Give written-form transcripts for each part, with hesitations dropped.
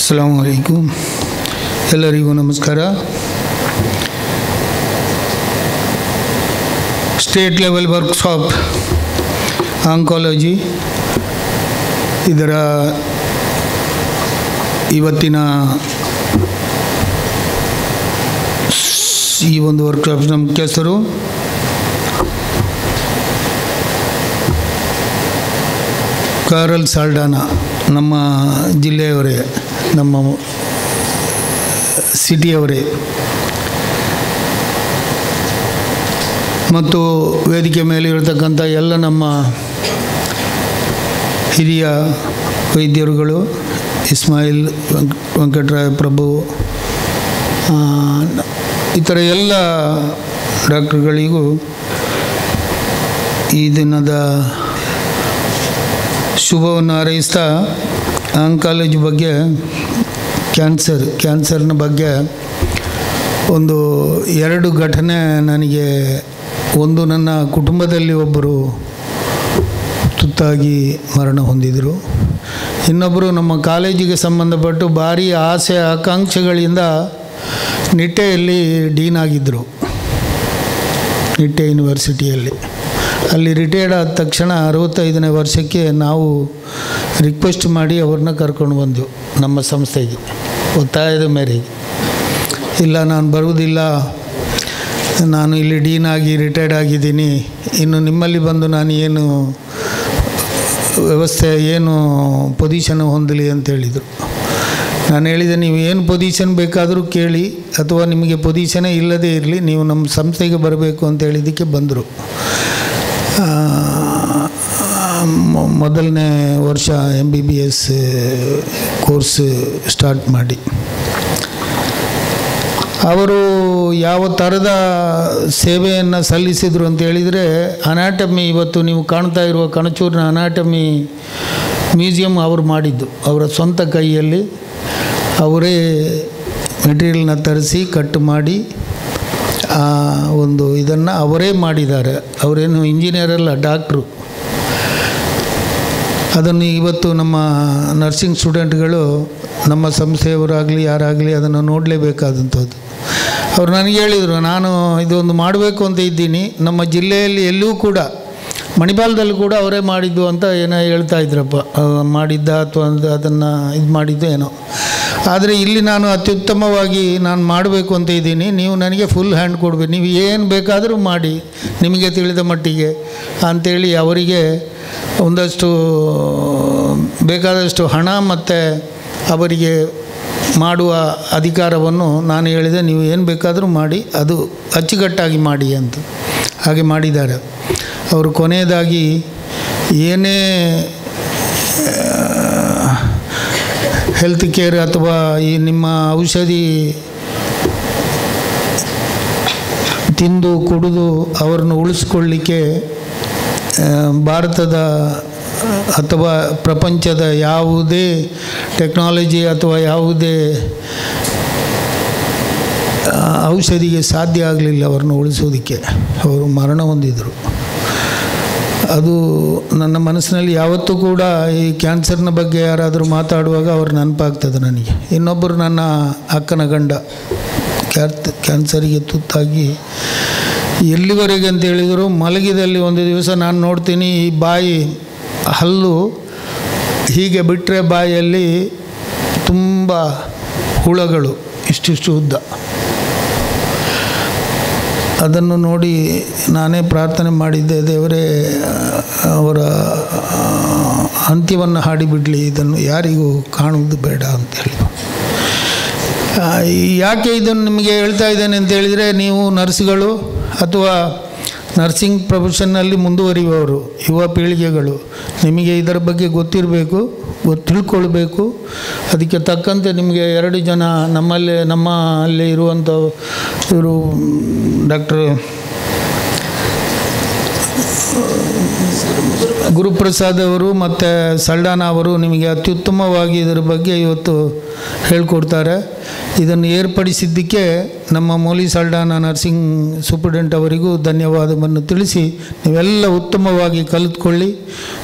ಅಸ್ಸಲಾಮು ಅಲೈಕುಮ್. ಎಲ್ಲರಿಗೂ ನಮಸ್ಕಾರ. State level workshop oncology ಇದರ ಇವತ್ತಿನ ಈ ಒಂದು ವರ್ಕ್ಶಾಪ್ನ ಮುಖ್ಯಸ್ಥರು ಕಾರ್ಲ್ ಸಾಲ್ಡಾನಾ, ನಮ್ಮ ಜಿಲ್ಲೆಯವರೇ, ನಮ್ಮ ಸಿಟಿಯವರೇ, ಮತ್ತು ವೇದಿಕೆ ಮೇಲೆ ಇರತಕ್ಕಂಥ ಎಲ್ಲ ನಮ್ಮ ಹಿರಿಯ ವೈದ್ಯರುಗಳು, ಇಸ್ಮಾಯಿಲ್ ವೆಂಕಟರಾಯ ಪ್ರಭು, ಇತರ ಎಲ್ಲ ಡಾಕ್ಟರ್ಗಳಿಗೂ ಈ ದಿನದ ಶುಭವನ್ನು ಹಾರೈಸ್ತಾ, ಆಂಕಾಲಜಿ ಬಗ್ಗೆ, ಕ್ಯಾನ್ಸರ್ನ ಬಗ್ಗೆ ಒಂದು ಎರಡು ಘಟನೆ ನನಗೆ, ಒಂದು ನನ್ನ ಕುಟುಂಬದಲ್ಲಿ ಒಬ್ಬರು ತುತ್ತಾಗಿ ಮರಣ ಹೊಂದಿದರು. ಇನ್ನೊಬ್ಬರು ನಮ್ಮ ಕಾಲೇಜಿಗೆ ಸಂಬಂಧಪಟ್ಟು ಭಾರಿ ಆಸೆ ಆಕಾಂಕ್ಷೆಗಳಿಂದ ನಿಟ್ಟೆಯಲ್ಲಿ ಡೀನ್ ಆಗಿದ್ದರು. ನಿಟ್ಟೆ ಯೂನಿವರ್ಸಿಟಿಯಲ್ಲಿ ಅಲ್ಲಿ ರಿಟೈರ್ಡ್ ಆದ ತಕ್ಷಣ 65ನೇ ವರ್ಷಕ್ಕೆ ನಾವು ರಿಕ್ವೆಸ್ಟ್ ಮಾಡಿ ಅವ್ರನ್ನ ಕರ್ಕೊಂಡು ಬಂದೆವು ನಮ್ಮ ಸಂಸ್ಥೆಗೆ, ಒತ್ತಾಯದ ಮೇರೆಗೆ. ಇಲ್ಲ, ನಾನು ಬರುವುದಿಲ್ಲ, ನಾನು ಇಲ್ಲಿ ಡೀನ್ ಆಗಿ ರಿಟೈರ್ಡ್ ಆಗಿದ್ದೀನಿ, ಇನ್ನು ನಿಮ್ಮಲ್ಲಿ ಬಂದು ನಾನು ಏನು ವ್ಯವಸ್ಥೆ, ಏನು ಪೊಸಿಷನ್ ಹೊಂದಲಿ ಅಂತ ಹೇಳಿದರು. ನಾನು ಹೇಳಿದೆ, ನೀವು ಏನು ಪೊಸಿಷನ್ ಬೇಕಾದರೂ ಕೇಳಿ, ಅಥವಾ ನಿಮಗೆ ಪೊಸಿಷನೇ ಇಲ್ಲದೇ ಇರಲಿ, ನೀವು ನಮ್ಮ ಸಂಸ್ಥೆಗೆ ಬರಬೇಕು ಅಂತ ಹೇಳಿದ್ದಕ್ಕೆ ಬಂದರು. ಮೊದಲನೇ ವರ್ಷ MBBS ಕೋರ್ಸ್ ಸ್ಟಾರ್ಟ್ ಮಾಡಿ ಅವರು ಯಾವ ಥರದ ಸೇವೆಯನ್ನು ಸಲ್ಲಿಸಿದರು ಅಂತ ಹೇಳಿದರೆ, ಅನಾಟಮಿ, ಇವತ್ತು ನೀವು ಕಾಣ್ತಾ ಇರುವ ಕಣಚೂರಿನ ಅನಾಟಮಿ ಮ್ಯೂಸಿಯಂ ಅವರು ಮಾಡಿದ್ದು. ಅವರ ಸ್ವಂತ ಕೈಯಲ್ಲಿ ಅವರೇ ಮೆಟೀರಿಯಲ್ನ ತರಿಸಿ ಕಟ್ ಮಾಡಿ ಆ ಒಂದು ಇದನ್ನು ಅವರೇ ಮಾಡಿದ್ದಾರೆ. ಅವರೇನು ಇಂಜಿನಿಯರ್ ಅಲ್ಲ, ಡಾಕ್ಟ್ರು. ಅದನ್ನು ಇವತ್ತು ನಮ್ಮ ನರ್ಸಿಂಗ್ ಸ್ಟೂಡೆಂಟ್ಗಳು, ನಮ್ಮ ಸಂಸ್ಥೆಯವರಾಗಲಿ ಯಾರಾಗಲಿ ಅದನ್ನು ನೋಡಲೇಬೇಕಾದಂಥದ್ದು. ಅವರು ನನಗೆ ಹೇಳಿದರು, ನಾನು ಇದೊಂದು ಮಾಡಬೇಕು ಅಂತ ಇದ್ದೀನಿ, ನಮ್ಮ ಜಿಲ್ಲೆಯಲ್ಲಿ ಎಲ್ಲೂ ಕೂಡ, ಮಣಿಪಾಲದಲ್ಲಿ ಕೂಡ ಅವರೇ ಮಾಡಿದ್ದು ಅಂತ ಏನೋ ಹೇಳ್ತಾ ಇದ್ರಪ್ಪ, ಮಾಡಿದ್ದ ಅಥವಾ ಅದನ್ನು ಇದು ಮಾಡಿದ್ದು ಏನೋ. ಆದರೆ ಇಲ್ಲಿ ನಾನು ಅತ್ಯುತ್ತಮವಾಗಿ ನಾನು ಮಾಡಬೇಕು ಅಂತ ಇದ್ದೀನಿ, ನೀವು ನನಗೆ ಫುಲ್ ಹ್ಯಾಂಡ್ ಕೊಡಬೇಕು, ನೀವು ಏನು ಬೇಕಾದರೂ ಮಾಡಿ ನಿಮಗೆ ತಿಳಿದ ಮಟ್ಟಿಗೆ ಅಂಥೇಳಿ ಅವರಿಗೆ ಒಂದಷ್ಟು ಬೇಕಾದಷ್ಟು ಹಣ ಮತ್ತು ಅವರಿಗೆ ಮಾಡುವ ಅಧಿಕಾರವನ್ನು ನಾನು ಹೇಳಿದೆ, ನೀವು ಏನು ಬೇಕಾದರೂ ಮಾಡಿ, ಅದು ಅಚ್ಚುಕಟ್ಟಾಗಿ ಮಾಡಿ ಅಂತ. ಹಾಗೆ ಮಾಡಿದ್ದಾರೆ ಅವರು. ಕೊನೆಯದಾಗಿ ಏನೇ ಹೆಲ್ತ್ ಕೇರ್ ಅಥವಾ ಈ ನಿಮ್ಮ ಔಷಧಿ ತಿಂದು ಕುಡಿದು ಅವರನ್ನು ಉಳಿಸ್ಕೊಳ್ಳಿಕ್ಕೆ ಭಾರತದ ಅಥವಾ ಪ್ರಪಂಚದ ಯಾವುದೇ ಟೆಕ್ನಾಲಜಿ ಅಥವಾ ಯಾವುದೇ ಔಷಧಿಗೆ ಸಾಧ್ಯ ಆಗಲಿಲ್ಲ ಅವ್ರನ್ನ ಉಳಿಸೋದಕ್ಕೆ. ಅವರು ಮರಣ ಹೊಂದಿದರು. ಅದು ನನ್ನ ಮನಸ್ಸಿನಲ್ಲಿ ಯಾವತ್ತೂ ಕೂಡ ಈ ಕ್ಯಾನ್ಸರ್ನ ಬಗ್ಗೆ ಯಾರಾದರೂ ಮಾತಾಡುವಾಗ ಅವ್ರು ನೆನಪಾಗ್ತದೆ ನನಗೆ. ಇನ್ನೊಬ್ಬರು ನನ್ನ ಅಕ್ಕನ ಗಂಡ ಕ್ಯಾನ್ಸರಿಗೆ ತುತ್ತಾಗಿ ಎಲ್ಲಿವರೆಗೆ ಅಂತ ಹೇಳಿದರು, ಮಲಗಿದಲ್ಲಿ ಒಂದು ದಿವಸ ನಾನು ನೋಡ್ತೀನಿ, ಈ ಬಾಯಿ ಹಲ್ಲು ಹೀಗೆ ಬಿಟ್ಟರೆ ಬಾಯಲ್ಲಿ ತುಂಬ ಹುಳಗಳು ಇಷ್ಟಿಷ್ಟು ಉದ್ದ. ಅದನ್ನು ನೋಡಿ ನಾನೇ ಪ್ರಾರ್ಥನೆ ಮಾಡಿದ್ದೆ, ದೇವರೇ ಅವರ ಅಂತ್ಯವನ್ನು ಹಾಡಿಬಿಡಲಿ, ಇದನ್ನು ಯಾರಿಗೂ ಕಾಣುವುದು ಬೇಡ ಅಂತೇಳಿ. ಯಾಕೆ ಇದನ್ನು ನಿಮಗೆ ಹೇಳ್ತಾ ಇದ್ದೇನೆ ಅಂತ ಹೇಳಿದರೆ, ನೀವು ನರ್ಸ್ಗಳು ಅಥವಾ ನರ್ಸಿಂಗ್ ಪ್ರೊಫೆಷನ್ನಲ್ಲಿ ಮುಂದುವರಿಯುವವರು, ಯುವ ಪೀಳಿಗೆಗಳು, ನಿಮಗೆ ಇದರ ಬಗ್ಗೆ ಗೊತ್ತಿರಬೇಕು, ತಿಳ್ಕೊಳ್ಬೇಕು. ಅದಕ್ಕೆ ತಕ್ಕಂತೆ ನಿಮಗೆ 2 ಜನ ನಮ್ಮಲ್ಲಿ ಇರುವಂಥ ಇವರು ಡಾಕ್ಟರ್ ಗುರುಪ್ರಸಾದ್ ಅವರು ಮತ್ತು ಸಾಲ್ಡಾನಾ ಅವರು ನಿಮಗೆ ಅತ್ಯುತ್ತಮವಾಗಿ ಇದರ ಬಗ್ಗೆ ಇವತ್ತು ಹೇಳ್ಕೊಡ್ತಾರೆ. ಇದನ್ನು ಏರ್ಪಡಿಸಿದ್ದಕ್ಕೆ ನಮ್ಮ ಮೌಲಿ ಸಾಲ್ಡಾನಾ ನರ್ಸಿಂಗ್ ಸೂಪರ್ಡೆಂಟ್ ಅವರಿಗೂ ಧನ್ಯವಾದವನ್ನು ತಿಳಿಸಿ, ನೀವೆಲ್ಲ ಉತ್ತಮವಾಗಿ ಕಲಿತ್ಕೊಳ್ಳಿ.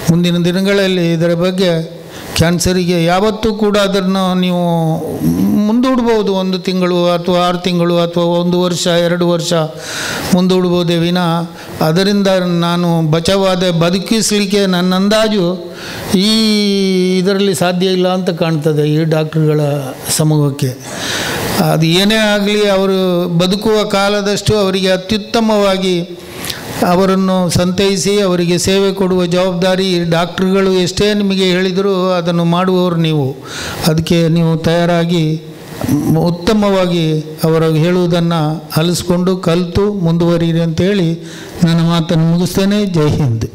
ಮುಂದಿನ ದಿನಗಳಲ್ಲಿ ಇದರ ಬಗ್ಗೆ ಕ್ಯಾನ್ಸರಿಗೆ ಯಾವತ್ತೂ ಕೂಡ ಅದನ್ನು ನೀವು ಮುಂದೂಡ್ಬೋದು, 1 ತಿಂಗಳು ಅಥವಾ 6 ತಿಂಗಳು ಅಥವಾ 1 ವರ್ಷ 2 ವರ್ಷ ಮುಂದೂಡ್ಬೋದೇ ವಿನ ಅದರಿಂದ ನಾನು ಬದುಕಿಸಲಿಕ್ಕೆ ನನ್ನ ಅಂದಾಜು ಈ ಇದರಲ್ಲಿ ಸಾಧ್ಯ ಇಲ್ಲ ಅಂತ ಕಾಣ್ತದೆ ಈ ಡಾಕ್ಟ್ರುಗಳ ಸಮೂಹಕ್ಕೆ. ಅದು ಏನೇ ಆಗಲಿ ಅವರು ಬದುಕುವ ಕಾಲದಷ್ಟು ಅವರಿಗೆ ಅತ್ಯುತ್ತಮವಾಗಿ ಅವರನ್ನು ಸಂತೈಸಿ ಅವರಿಗೆ ಸೇವೆ ಕೊಡುವ ಜವಾಬ್ದಾರಿ ಡಾಕ್ಟ್ರುಗಳು ಎಷ್ಟೇ ನಿಮಗೆ ಹೇಳಿದರೂ ಅದನ್ನು ಮಾಡುವವರು ನೀವು. ಅದಕ್ಕೆ ನೀವು ತಯಾರಾಗಿ ಉತ್ತಮವಾಗಿ ಅವರು ಹೇಳುವುದನ್ನು ಆಲಿಸ್ಕೊಂಡು ಕಲಿತು ಮುಂದುವರಿಯಿರಿ ಅಂತೇಳಿ ನನ್ನ ಮಾತನ್ನು ಮುಗಿಸ್ತೇನೆ. ಜೈ ಹಿಂದ್.